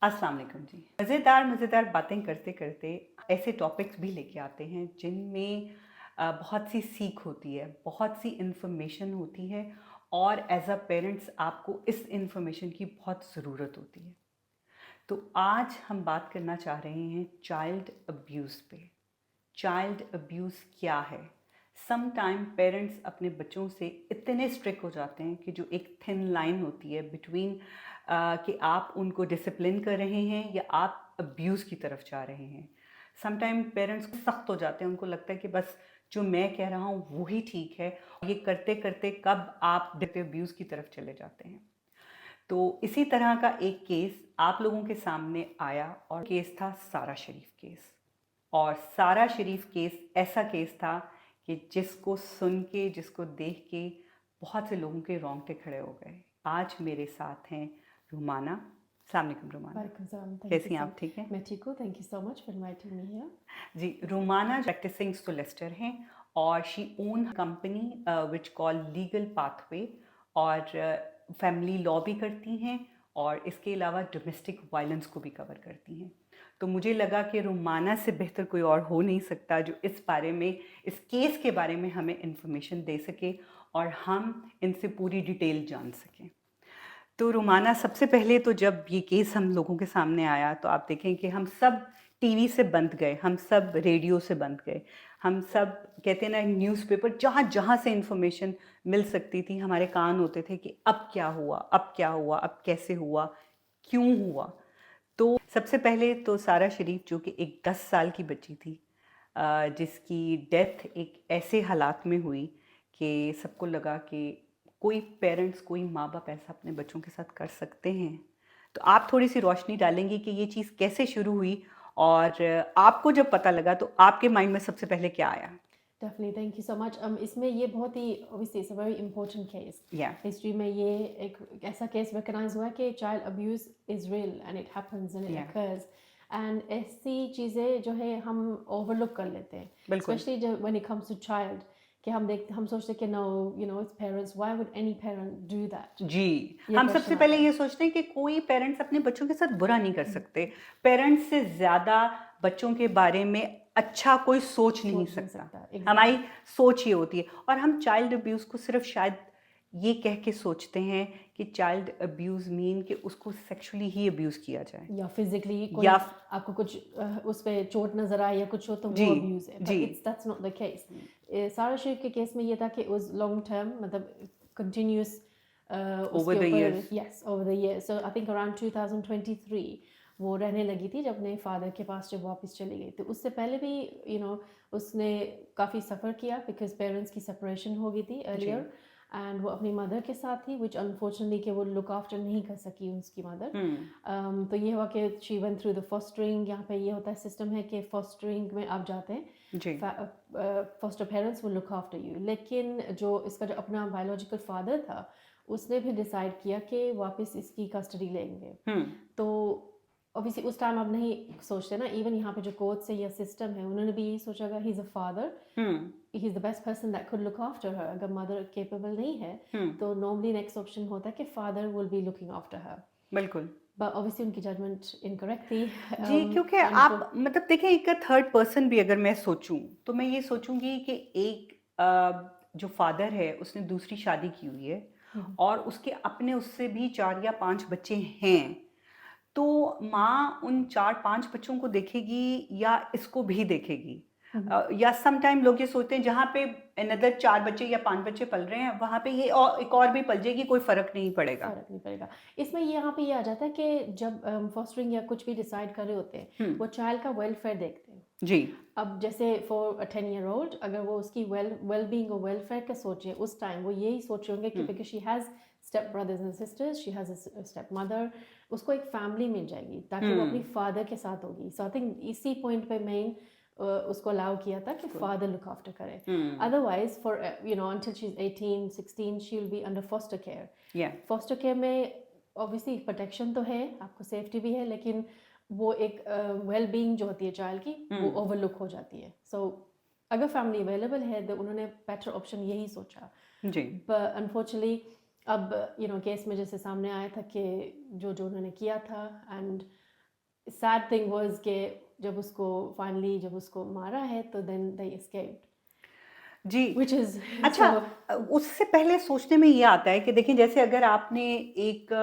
अस्सलाम वालेकुम जी। मज़ेदार बातें करते करते ऐसे टॉपिक्स भी लेके आते हैं जिनमें बहुत सी सीख होती है, बहुत सी इन्फॉर्मेशन होती है और एज अ पेरेंट्स आपको इस इन्फॉर्मेशन की बहुत ज़रूरत होती है। तो आज हम बात करना चाह रहे हैं चाइल्ड अब्यूज़ पे। चाइल्ड अब्यूज़ क्या है? सम टाइम पेरेंट्स अपने बच्चों से इतने स्ट्रिक्ट हो जाते हैं कि जो एक थिन लाइन होती है बिटवीन कि आप उनको डिसिप्लिन कर रहे हैं या आप अब्यूज़ की तरफ जा रहे हैं। सम टाइम पेरेंट्स सख्त हो जाते हैं, उनको लगता है कि बस जो मैं कह रहा हूँ वही ठीक है। ये करते करते कब आप अब्यूज़ की तरफ चले जाते हैं। तो इसी तरह का एक केस आप लोगों के सामने आया और केस था सारा शरीफ केस। और सारा शरीफ केस ऐसा केस था कि जिसको सुन के, जिसको देख के बहुत से लोगों के रोंगटे खड़े हो गए। आज मेरे साथ हैं रुमाना। अस्सलाम वालेकुम रुमाना, वालेकुम सलाम, थैंक यू कैसी हैं सो आप? ठीक हैं मैं ठीक हूँ, thank you so much for inviting me here. जी? रुमाना प्रैक्टिसिंग सोलिसिटर हैं और she own company which call legal pathway, और फैमिली लॉ भी करती हैं और इसके अलावा डोमेस्टिक वायलेंस को भी कवर करती हैं। तो मुझे लगा कि रुमाना से बेहतर कोई और हो नहीं सकता जो इस बारे में, इस केस के बारे में हमें इंफॉर्मेशन दे सके और हम इनसे पूरी डिटेल जान सकें। तो रुमाना, सबसे पहले तो जब ये केस हम लोगों के सामने आया तो आप देखें कि हम सब टीवी से बंद गए, हम सब रेडियो से बंद गए, हम सब कहते हैं ना न्यूज़पेपर, जहाँ जहाँ से इंफॉर्मेशन मिल सकती थी हमारे कान होते थे कि अब क्या हुआ, अब क्या हुआ, अब कैसे हुआ, क्यों हुआ। तो सबसे पहले तो सारा शरीफ जो कि एक 10 साल की बच्ची थी, जिसकी डेथ एक ऐसे हालात में हुई कि सबको लगा कि कोई पेरेंट्स, कोई माँ बाप ऐसा अपने बच्चों के साथ कर सकते हैं। तो आप थोड़ी सी रोशनी डालेंगी कि ये चीज़ कैसे शुरू हुई और आपको जब पता लगा तो आपके माइंड में सबसे पहले क्या आया? Definitely, thank you so much. इसमें ये बहुत ही obviously it's a very important case. या हिस्ट्री में ये एक ऐसा केस रिकग्नाइज हुआ है कि child abuse is real and it happens and it या अकर्स। एंड ऐसी चीज़ें जो है हम ओवरलुक कर लेते हैं, बिल्कुल। स्पेशली जब when it comes to child, कि हम सोचते हैं कि no, you know, it's parents, why would any parent do that. जी, ये हम क्वेश्चन सबसे पहले आता है। ये सोचते हैं कि कोई पेरेंट्स अपने बच्चों के साथ बुरा नहीं कर सकते। पेरेंट्स से ज़्यादा बच्चों के बारे में अच्छा कोई सोच नहीं सोच नहीं सकता। सकता, हमारी एग्जैक्टली। सोच ये होती है और हम चाइल्ड अब्यूज़ को सिर्फ शायद ये कह के सोचते हैं कि चाइल्ड अब्यूज़ मीन कि उसको सेक्सुअली ही अब्यूज़ किया जाए या फिजिकली कोई या आपको कुछ उस पे चोट नजर आए या कुछ हो तो जी, वो अब्यूज है, जी, but it's that's not the case. Sara Sharif के केस में ये था कि उस लॉन्ग टर्म, मतलब कंटिन्यूस ओवर उसके द ऊपर, years. Yes, over the year. So I think around 2023 वो रहने लगी थी जब अपने फादर के पास जब वापस चली गई। तो उससे पहले भी उसने काफ़ी सफ़र किया बिकॉज पेरेंट्स की सेपरेशन हो गई थी जी। अर्लियर। एंड वो अपनी मदर के साथ थी, विच अनफॉर्चुनेटली कि वो लुक आफ्टर नहीं कर सकी उसकी मदर। हुँ, तो ये हुआ कि she went through the fostering. यहाँ पे ये होता है सिस्टम है कि फॉस्टरिंग में आप जाते हैं, जी। Foster parents will look after you. लेकिन जो इसका जो अपना बायोलॉजिकल फादर था, उसने भी डिसाइड किया कि वापस इसकी कस्टडी लेंगे। हुँ, तो ऑब्वियसली उस टाइम आप नहीं सोचते ना, इवन यहाँ पे जो कोर्ट से या सिस्टम है उन्होंने भी यही सोचा he is a father, hmm, he is the best person that could look after her. अगर मदर केपेबल नहीं है हुँ, तो नॉर्मली नेक्स्ट ऑप्शन होता है कि father will be looking after her. बिल्कुल। बट ऑब्वियसली उनकी जजमेंट इनकरेक्ट थी। जी, क्योंकि आप मतलब देखें, एक थर्ड पर्सन भी अगर मैं सोचूँ, तो मैं ये सोचूँगी कि एक जो फ़ादर है उसने दूसरी शादी की हुई है और उसके अपने उससे भी 4 या 5 बच्चे हैं, तो माँ उन 4-5 बच्चों को देखेगी या इसको भी देखेगी? या सम टाइम लोग ये सोचते हैं जहाँ पे अनदर 4 बच्चे या 5 बच्चे पल रहे हैं, वहाँ पे ये एक और भी पल जाएगी, कोई फ़र्क नहीं पड़ेगा। फ़र्क नहीं पड़ेगा। इसमें यहाँ पे ये आ जाता है कि जब फॉस्टरिंग या कुछ भी डिसाइड कर रहे होते हैं, हुँ, वो चाइल्ड का वेलफेयर देखते हैं। जी, अब जैसे फॉर अ 10 ईयर ओल्ड, अगर वो उसकी वेल बीइंग और वेलफेयर का सोचे उस टाइम, वो यही सोच रहे होंगे कि हुँ, because she has step brothers and sisters, she has a step mother, उसको एक फैमिली मिल जाएगी ताकि वो अपनी हुँ, फादर के साथ होगी। सो आई थिंक इसी पॉइंट पे मेन उसको अलाउ किया था कि बिल्कुल, फादर लुक आफ्टर करे। हुँ, otherwise for until she is 18 16 she will be under foster care. या फॉस्टर केयर में ऑब्वियसली प्रोटेक्शन तो है, आपको सेफ्टी भी है, लेकिन वो एक वेल बीइंग जो होती है चाइल्ड की, वो हुँ, ओवरलुक हो जाती है। सो अगर फैमिली अवेलेबल है तो उन्होंने बेटर ऑप्शन यही सोचा। जी, बट अनफॉर्चुनेटली अब केस में जैसे सामने आया था कि जो जो उन्होंने किया था, एंड sad thing was कि जब उसको finally जब उसको मारा है तो then they escaped, ji. which is अच्छा, so उससे पहले सोचने में ये आता है कि देखिए जैसे अगर आपने एक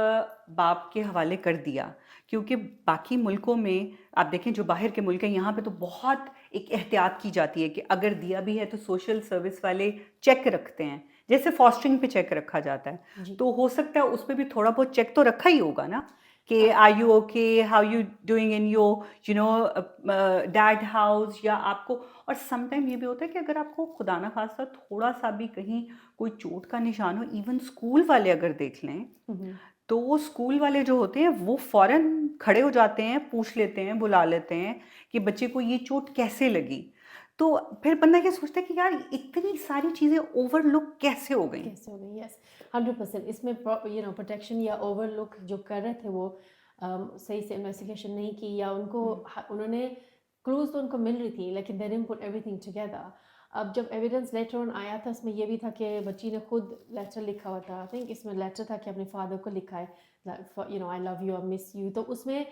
बाप के हवाले कर दिया, क्योंकि बाकी मुल्कों में आप देखें जो बाहर के मुल्क हैं यहाँ पे तो बहुत एक एहतियात की जाती है कि अगर दिया भी है तो सोशल सर्विस वाले चेक रखते हैं, जैसे फॉस्टरिंग पे चेक रखा जाता है। जी तो हो सकता है उस पे भी थोड़ा बहुत चेक तो रखा ही होगा ना कि हाँ are you okay, how you doing in your you know dad house, या आपको। और समटाइम ये भी होता है कि अगर आपको खुदा ना खास्ता थोड़ा सा भी कहीं कोई चोट का निशान हो, इवन स्कूल वाले अगर देख लें, हम्म, तो वो स्कूल वाले जो होते हैं वो फौरन खड़े हो जाते हैं, पूछ लेते हैं, बुला लेते हैं कि बच्चे को ये चोट कैसे लगी। तो फिर बंदा क्या सोचता है कि यार इतनी सारी चीज़ें ओवरलुक कैसे हो गई। कैसे हो गई यस 100% इसमें प्रोटेक्शन या ओवरलुक जो कर रहे थे वो सही से इन्वेस्टिगेशन नहीं की या उनको उन्होंने क्लूज तो उनको मिल रही थी लेकिन they didn't put everything together. अब जब एविडेंस लेटर ऑन आया था इसमें ये भी था कि बच्ची ने खुद लेटर लिखा हुआ था। आई थिंक इसमें लेटर था कि अपने फादर को लिखा है I love you, I miss you. तो उसमें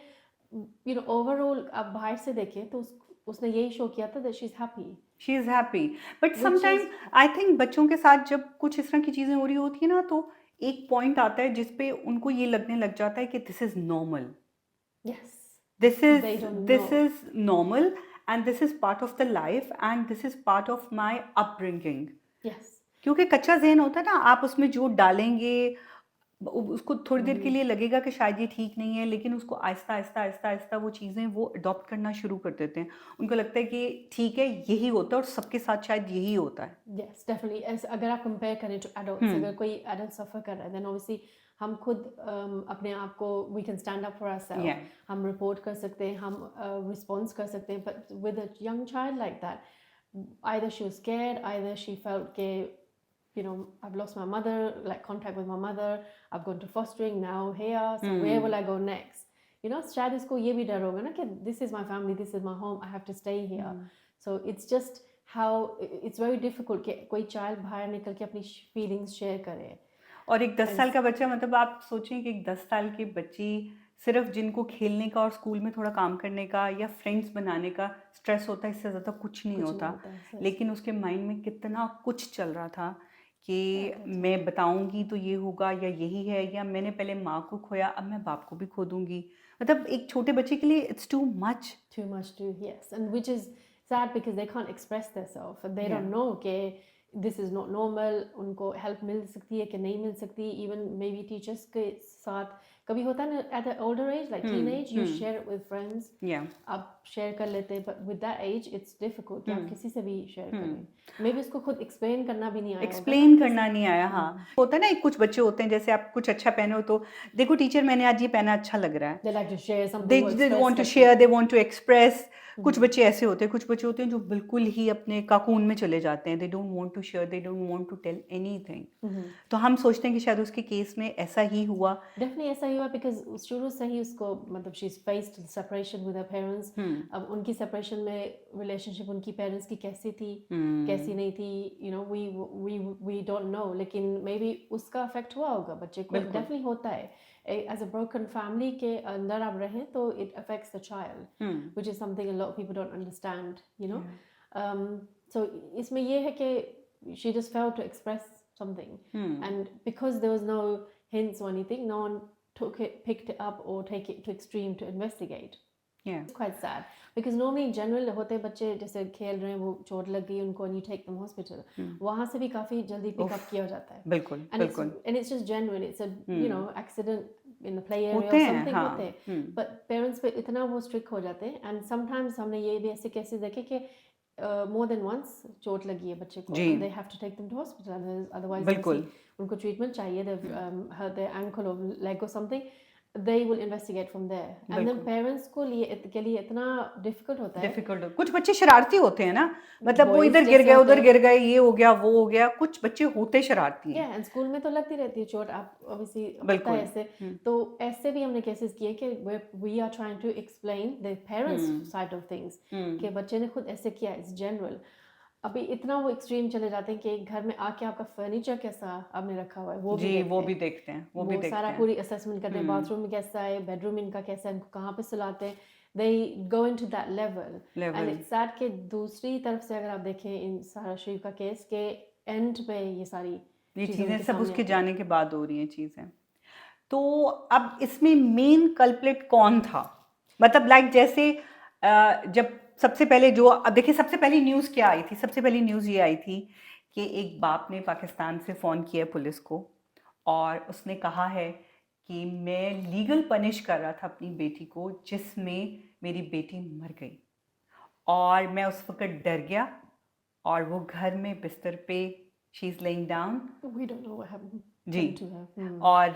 ओवरऑल आप बाहर से देखें तो उसने यही शो किया था that she is happy she is happy. But which sometime is I think बच्चों के साथ जब कुछ इस तरह की चीज़ें हो रही होती है ना, तो एक पॉइंट आता है जिस पे उनको ये लगने लग जाता है कि this is normal, yes this is they don't know this is normal, and this is part of the life, and this is part of my upbringing। Yes क्योंकि कच्चा ज़हन होता है ना, आप उसमें जो डालेंगे उसको थोड़ी देर के लिए लगेगा कि शायद ये ठीक नहीं है, लेकिन उसको आहिस्ता आहिस्ता आहिस्ता आहिस्ता वो चीज़ें वो अडॉप्ट करना शुरू कर देते हैं। उनको लगता है कि ठीक है यही होता है और सबके साथ शायद यही होता है। यस डेफिनेटली अगर आप कंपेयर करें टू एडल्ट्स, हम्म। अगर कोई एडल्ट सफ़र कर रहा है देन ऑब्वियसली हम खुद अपने आप को we can stand up for या आवरसेल्फ, हम रिपोर्ट कर सकते हैं, हम रिस्पॉन्स कर सकते हैं। But with a young child like that either she was scared, either she felt कि I've lost my mother, like contact with my mother, I've gone to fostering now here, so where will I go next? शायद इसको ये भी डर होगा ना कि this is my family, this is my home, I have to stay here. So it's just how it's very difficult कि कोई child बाहर निकल के अपनी feelings share करे। और एक 10 साल And का बच्चा, मतलब आप सोचें कि एक 10 साल की बच्ची सिर्फ जिनको खेलने का और स्कूल में थोड़ा काम करने का या फ्रेंड्स बनाने का स्ट्रेस होता है, इससे ज़्यादा कुछ नहीं कुछ नहीं होता। होता है सच लेकिन उसके माइंड में कितना कुछ चल रहा था कि at that मैं time। बताऊंगी तो ये होगा या यही है, या मैंने पहले माँ को खोया अब मैं बाप को भी खो दूंगी। मतलब एक छोटे बच्चे के लिए it's too much. Too much to yes, and which is sad because they can't express themselves and they या don't know कि this is not normal। उनको help मिल सकती है कि नहीं मिल सकती। even maybe teachers के साथ कभी होता है ना at an older age like teenage you share it with friends, या आप शेयर कर लेते हैं। but with that age it's difficult कि आप किसी से भी शेयर करें। maybe उसको खुद explain करना भी नहीं आया होगा ना एक्सप्लेन कैसे। करना नहीं आया। हाँ, होता है ना, एक कुछ बच्चे होते हैं जैसे आप कुछ अच्छा पहने हो तो देखो टीचर मैंने आज ये पहना अच्छा लग रहा है, they like to share they something or they express want to करते शेयर, हैं। They want to express. कुछ बच्चे ऐसे होते हैं, कुछ बच्चे होते हैं जो बिल्कुल ही अपने काकून में चले जाते हैं, they don't want to share, they don't want to tell anything. तो हम सोचते हैं कि शायद उसके केस में ऐसा ही हुआ। डेफिनेटली ऐसा ही हुआ बिकॉज शुरू से ही उसको मतलब she is faced separation with her parents. अब उनकी सेपरेशन में रिलेशनशिप उनकी पेरेंट्स की कैसी थी कैसी नहीं थी वी डोंट नो, लेकिन मे बी उसका अफेक्ट हुआ होगा बच्चे को। बिल्कुल। डेफिनेटली होता है एज अ ब्रोकन फैमिली के अंदर आप रहें तो it affects the child which is something a lot of people don't understand. So इसमें ये है कि she just failed to express something and because there was no hints or anything, no one picked it up or take it to extreme to investigate. Yeah. It's quite sad because normally in general होते बच्चे जैसे खेल रहे हैं वो चोट लग गई उनको and you take them hospital, वहाँ से भी काफी जल्दी पिक अप किया जाता है। बिल्कुल बिल्कुल। and it's just genuine, it's a accident in the play area होते or हैं, something हाँ। होते हैं but parents पे इतना वो strict हो जाते हैं। and sometimes हमने ये भी ऐसे केसेस देखे कि more than once चोट लगी है बच्चे को जी and they have to take them to hospital otherwise बिल्कुल। obviously उनको treatment चाहिए, they've hurt their ankle or leg or something, they will investigate from there and then बिल्कुल parents को के लिए इतना difficult होता है। डिफिकल्ट। कुछ बच्चे शरारती होते हैं ना, मतलब वो Boys इधर गिर जैसे गए होते उधर हैं गिर गए, ये हो गया वो हो गया, कुछ बच्चे होते शरारती हैं। yeah and स्कूल में तो लगती रहती है चोट, आप obviously होता है बिल्कुल। ऐसे। तो ऐसे भी हमने केसेस किए कि we are trying to explain the parents side of things कि बच्चे ने खुद ऐसे किया, it's general। अभी इतना वो एक्सट्रीम चले जाते हैं कि घर में आके आपका फर्नीचर कैसा आपने रखा हुआ है वो भी जी देखते वो हैं। भी देखते हैं, वो भी वो देखते सारा हैं। पूरी असेसमेंट करते हैं, हम्म। बाथरूम में कैसा है, बेडरूम इनका कैसा है, इनको कहाँ पे सुलाते हैं। They go into that level and level. It's sad कि दूसरी तरफ से अगर आप देखें इन सारा शरीफ का केस के एंड पे ये सारी ये चीज़ें चीज़ें उनके सब सामने उसके आती हैं। जाने के बाद हो रही हैं चीज़ें। तो अब इसमें मेन कल्प्रिट कौन था? मतलब लाइक जैसे जब सबसे पहले जो अब देखिए सबसे पहली न्यूज़ क्या आई थी? सबसे पहली न्यूज़ ये आई थी कि एक बाप ने पाकिस्तान से फ़ोन किया पुलिस को और उसने कहा है कि मैं लीगल पनिश कर रहा था अपनी बेटी को जिसमें मेरी बेटी मर गई और मैं उस वक़्त डर गया और वो घर में बिस्तर पे she is laying down. We don't know what happened जी। to her. और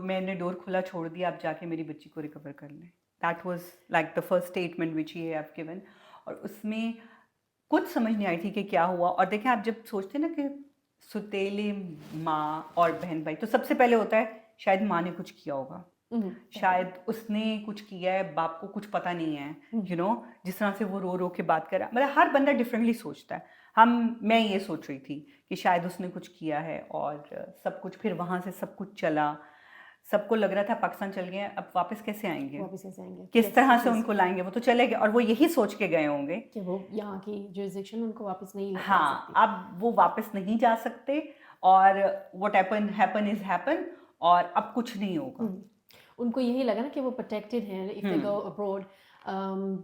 मैंने डोर खुला छोड़ दिया, आप जाके मेरी बच्ची को रिकवर कर लें। That was like the first statement which he have given. और उसमें कुछ समझ नहीं आई थी कि क्या हुआ। और देखें आप जब सोचते हैं ना कि सुतेली माँ और बहन भाई, तो सबसे पहले होता है शायद माँ ने कुछ किया होगा, शायद उसने कुछ किया है, बाप को कुछ पता नहीं है, यू नो जिस तरह से वो रो रो के बात कर रहा है। मतलब हर बंदा डिफरेंटली सोचता है। मैं ये सोच रही थी कि शायद उसने कुछ किया है और सब कुछ फिर वहाँ से सब कुछ चला। सबको लग रहा था पाकिस्तान चल गए हैं, अब वापस कैसे आएंगे, वापस कैसे आएंगे, किस Yes, तरह which से is उनको लाएंगे, वो तो चले गए और वो यही सोच के गए होंगे कि वो यहाँ की जुरिस्डिक्शन उनको वापस नहीं ले जा हाँ सकती। अब वो वापस नहीं जा सकते और व्हाट हैपन इज हैपन और अब कुछ नहीं होगा। उनको यही लगा ना कि वो प्रोटेक्टेड हैं if they go abroad,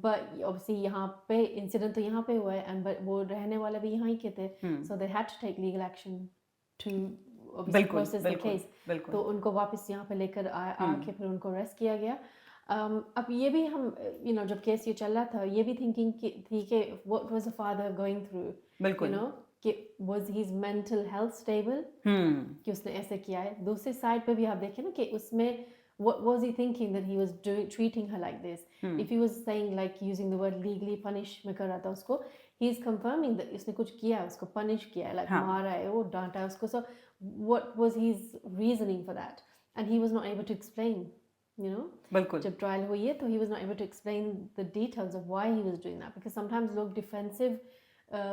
but obviously यहाँ पे इंसिडेंट तो यहाँ पे हुआ है एंड बट वो रहने वाले भी यहाँ ही के थे, so they had to take legal action to obviously बिल्कुल प्रोसेस द बिल्कुल केस। बिल्कुल। तो उनको वापस यहाँ पे लेकर आके फिर उनको अरेस्ट किया गया। अब ये भी हम जब केस ये चल रहा था ये भी थिंकिंग थी कि what was the father going through, बिल्कुल। कि was his mental health stable कि उसने ऐसे किया है। दूसरी साइड पे भी आप देखें ना कि उसमें what was he thinking that he was treating her like this? If he was saying like using the word legally punish में कर रहा था उसको, he is confirming that इसने कुछ किया है, उसको punish किया है, like हाँ। मारा है, वो डांटा है उसको। So what was his reasoning for that? And he was not able to explain, बिल्कुल। जब ट्रायल हुई है तो he was not able to explain the details of why he was doing that, because sometimes लोग defensive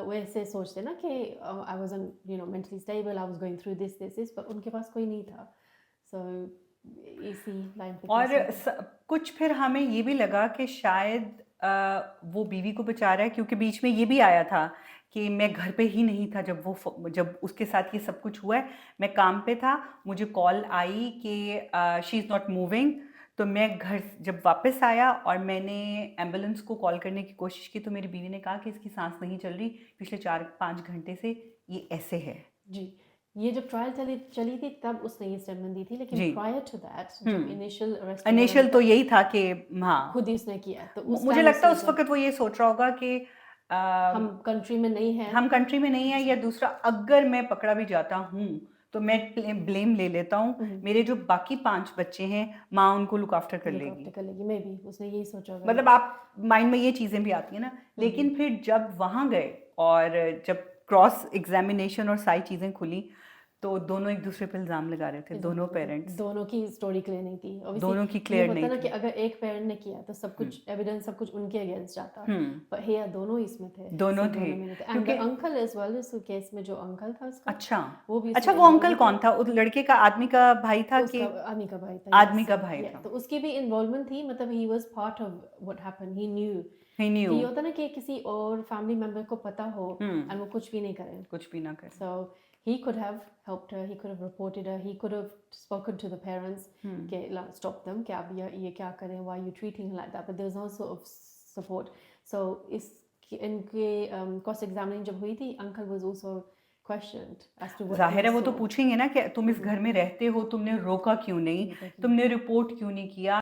वैसे सोचते ना कि I wasn't mentally stable, I was going through this, but उनके पास कोई नहीं था। So इसी लाइन पे और कैसे कुछ फिर हमें ये भी लगा कि शायद वो बीवी को बचा रहा है क्योंकि बीच में ये भी आया था कि मैं घर पे ही नहीं था जब उसके साथ ये सब कुछ हुआ है, मैं काम पे था, मुझे कॉल आई कि शी इज़ नॉट मूविंग। तो मैं घर जब वापस आया और मैंने एम्बुलेंस को कॉल करने की कोशिश की तो मेरी बीवी ने कहा कि इसकी सांस नहीं चल रही, पिछले 4-5 घंटे से ये ऐसे है। जी। ये जब ट्रायल चली थी तब उसने ये स्टेटमेंट दी थी, लेकिन जी। प्रायर टू दैट जब इनिशियल अरेस्ट इनिशियल तो यही था कि हाँ खुद ही उसने किया है, तो उस मुझे टाइम लगता है उसने उस वक्त वो ये सोच रहा होगा कि हम कंट्री में नहीं है, हम कंट्री में नहीं है, या दूसरा अगर मैं पकड़ा भी जाता हूँ तो मैं ब्लेम ले लेता हूँ, मेरे जो बाकी 5 बच्चे हैं माँ उनको लुक आफ्टर कर लेगी। मे बी उसने यही सोचा होगा। मतलब आप माइंड में ये चीज़ें भी आती हैं ना। लेकिन फिर जब वहाँ गए और जब क्रॉस एग्जामिनेशन और सारी चीज़ें खुली तो दोनों एक दूसरे पर इल्ज़ाम लगा रहे थे, दोनों पेरेंट्स, दोनों की स्टोरी क्लियर नहीं थी। Obviously, दोनों की ये क्लियर होता नहीं ना थी। कि अगर एक पेरेंट ने किया तो सब कुछ एविडेंस सब कुछ उनके अगेंस्ट जाता, पर हे दोनों इसमें थे, दोनों सब थे में नहीं थे। एंड क्योंकि द अंकल एज वेल, इस केस में जो अंकल था उसका, अच्छा वो भी अच्छा उसमें वो involved अंकल था। कौन था? उस लड़के का आदमी का भाई था कि उसका आदमी का भाई था, आदमी का भाई था? तो उसकी भी इन्वॉल्वमेंट थी, मतलब he was part of what happened, he new. He new. ये होता ना कि किसी और फैमिली मेंबर को पता हो एंड वो कुछ भी नहीं करे, कुछ भी ना करे। so he could have helped her, he could have reported her, he could have spoken to the parents कि stop them, कि आप ये क्या करें, why are you treating her like that, but there was no sort of support. So इनके cross examining जब हुई थी, uncle was also questioned as to what जाहिर है वो तो saw. पूछेंगे ना कि तुम इस घर में रहते हो, तुमने रोका क्यों नहीं, तुमने रिपोर्ट क्यों नहीं किया।